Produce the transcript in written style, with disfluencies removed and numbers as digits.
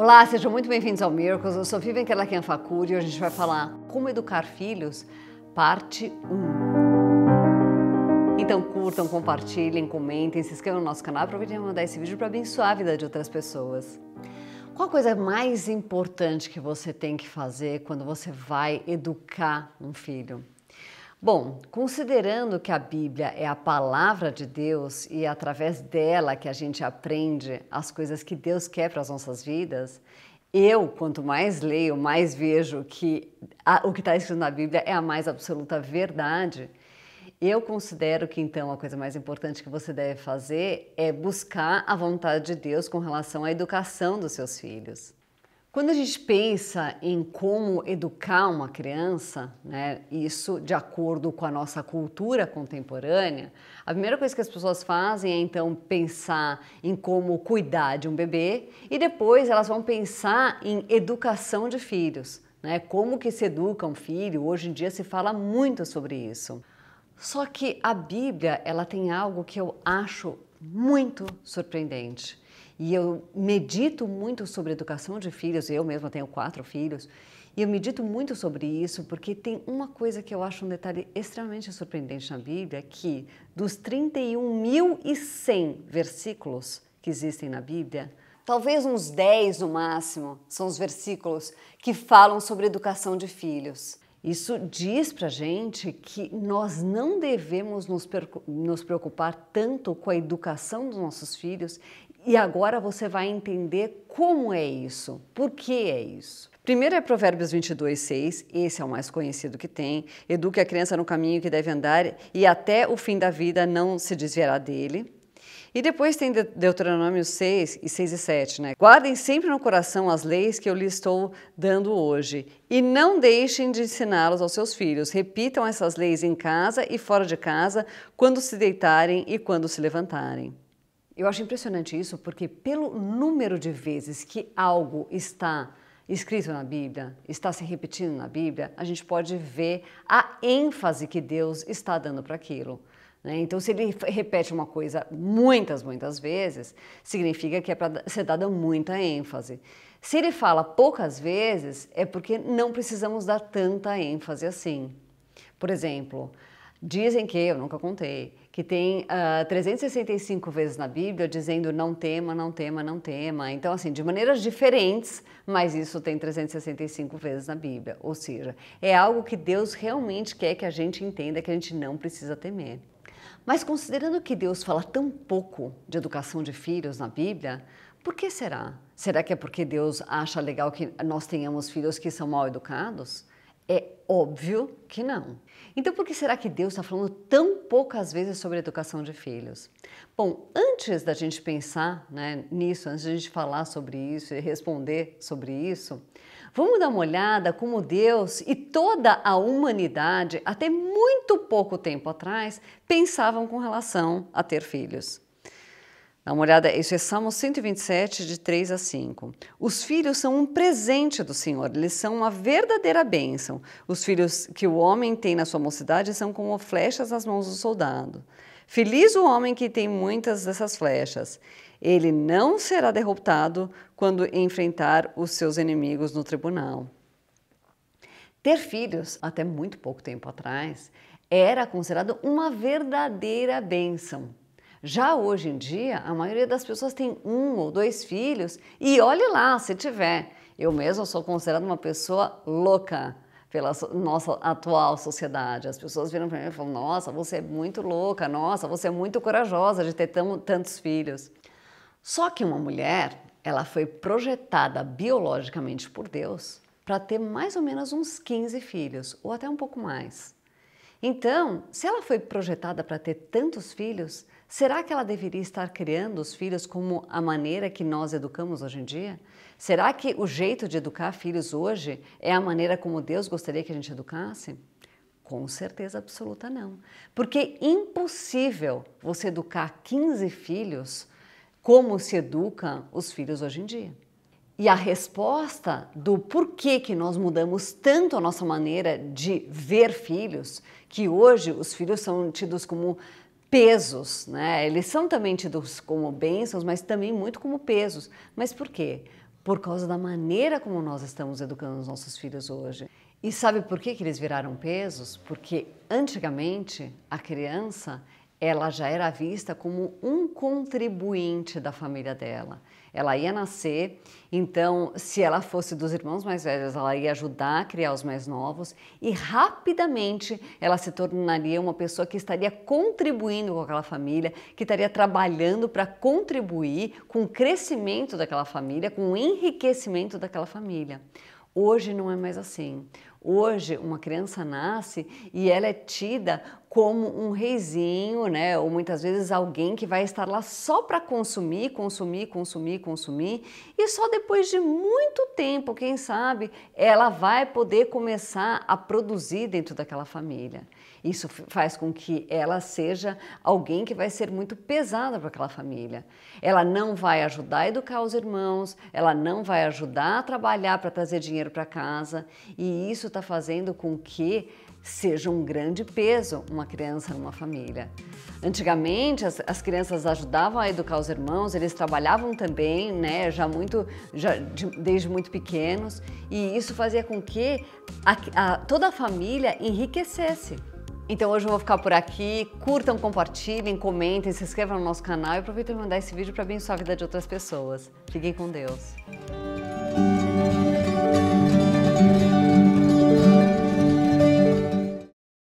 Olá, sejam muito bem-vindos ao Miracles. Eu sou Vivian Kerlakian Fakuri e hoje a gente vai falar como educar filhos, parte 1. Então curtam, compartilhem, comentem, se inscrevam no nosso canal, aproveitem para mandar esse vídeo para abençoar a vida de outras pessoas. Qual a coisa mais importante que você tem que fazer quando você vai educar um filho? Bom, considerando que a Bíblia é a palavra de Deus e é através dela que a gente aprende as coisas que Deus quer para as nossas vidas, quanto mais leio, mais vejo que o que está escrito na Bíblia é a mais absoluta verdade. Eu considero que então a coisa mais importante que você deve fazer é buscar a vontade de Deus com relação à educação dos seus filhos. Quando a gente pensa em como educar uma criança, né, isso de acordo com a nossa cultura contemporânea, a primeira coisa que as pessoas fazem é então pensar em como cuidar de um bebê e depois elas vão pensar em educação de filhos, né, como que se educa um filho. Hoje em dia se fala muito sobre isso. Só que a Bíblia, ela tem algo que eu acho muito surpreendente. E eu medito muito sobre educação de filhos, eu mesma tenho 4 filhos, e eu medito muito sobre isso porque tem uma coisa que eu acho um detalhe extremamente surpreendente na Bíblia, que dos 31.100 versículos que existem na Bíblia, talvez uns 10 no máximo são os versículos que falam sobre educação de filhos. Isso diz pra gente que nós não devemos nos preocupar tanto com a educação dos nossos filhos. E agora você vai entender como é isso, por que é isso. Primeiro é Provérbios 22:6, esse é o mais conhecido que tem. Eduque a criança no caminho que deve andar e até o fim da vida não se desviará dele. E depois tem Deuteronômio 6 e 6 e 7, né? Guardem sempre no coração as leis que eu lhes estou dando hoje e não deixem de ensiná-los aos seus filhos. Repitam essas leis em casa e fora de casa, quando se deitarem e quando se levantarem. Eu acho impressionante isso porque pelo número de vezes que algo está escrito na Bíblia, está se repetindo na Bíblia, a gente pode ver a ênfase que Deus está dando para aquilo. Então, se ele repete uma coisa muitas vezes, significa que é para ser dada muita ênfase. Se ele fala poucas vezes, é porque não precisamos dar tanta ênfase assim. Por exemplo, dizem que, eu nunca contei, que tem 365 vezes na Bíblia dizendo não tema, não tema, não tema. Então, assim, de maneiras diferentes, mas isso tem 365 vezes na Bíblia. Ou seja, é algo que Deus realmente quer que a gente entenda, que a gente não precisa temer. Mas considerando que Deus fala tão pouco de educação de filhos na Bíblia, por que será? Será que é porque Deus acha legal que nós tenhamos filhos que são mal educados? É óbvio que não. Então, por que será que Deus está falando tão poucas vezes sobre a educação de filhos? Bom, antes da gente pensar, nisso, antes de a gente falar sobre isso e responder sobre isso, vamos dar uma olhada como Deus e toda a humanidade, até muito pouco tempo atrás, pensavam com relação a ter filhos. Dá uma olhada, isso é Salmo 127, de 3 a 5. Os filhos são um presente do Senhor, eles são uma verdadeira bênção. Os filhos que o homem tem na sua mocidade são como flechas nas mãos do soldado. Feliz o homem que tem muitas dessas flechas. Ele não será derrotado quando enfrentar os seus inimigos no tribunal. Ter filhos, até muito pouco tempo atrás, era considerado uma verdadeira bênção. Já hoje em dia, a maioria das pessoas tem 1 ou 2 filhos e olhe lá, se tiver. Eu mesma sou considerada uma pessoa louca pela nossa atual sociedade. As pessoas viram para mim e falam, nossa, você é muito louca, nossa, você é muito corajosa de ter tantos filhos. Só que uma mulher, ela foi projetada biologicamente por Deus para ter mais ou menos uns 15 filhos, ou até um pouco mais. Então, se ela foi projetada para ter tantos filhos, será que ela deveria estar criando os filhos como a maneira que nós educamos hoje em dia? Será que o jeito de educar filhos hoje é a maneira como Deus gostaria que a gente educasse? Com certeza absoluta não. Porque é impossível você educar 15 filhos como se educa os filhos hoje em dia. E a resposta do porquê que nós mudamos tanto a nossa maneira de ver filhos, que hoje os filhos são tidos como pesos, né? Eles são também tidos como bênçãos, mas também muito como pesos. Mas por quê? por causa da maneira como nós estamos educando os nossos filhos hoje. E sabe por que eles viraram pesos? Porque antigamente a criança ela já era vista como um contribuinte da família dela. Ela ia nascer, então se ela fosse dos irmãos mais velhos, ela ia ajudar a criar os mais novos e rapidamente ela se tornaria uma pessoa que estaria contribuindo com aquela família, que estaria trabalhando para contribuir com o crescimento daquela família, com o enriquecimento daquela família. Hoje não é mais assim. Hoje uma criança nasce e ela é tida como um reizinho, né? Ou muitas vezes alguém que vai estar lá só para consumir, e só depois de muito tempo, quem sabe, ela vai poder começar a produzir dentro daquela família. Isso faz com que ela seja alguém que vai ser muito pesada para aquela família. Ela não vai ajudar a educar os irmãos, ela não vai ajudar a trabalhar para trazer dinheiro para casa, e isso está fazendo com que seja um grande peso uma criança numa família. Antigamente as crianças ajudavam a educar os irmãos, eles trabalhavam também, né, desde muito pequenos, e isso fazia com que toda a família enriquecesse. Então hoje eu vou ficar por aqui, curtam, compartilhem, comentem, se inscrevam no nosso canal e aproveitem para mandar esse vídeo para abençoar a vida de outras pessoas. Fiquem com Deus.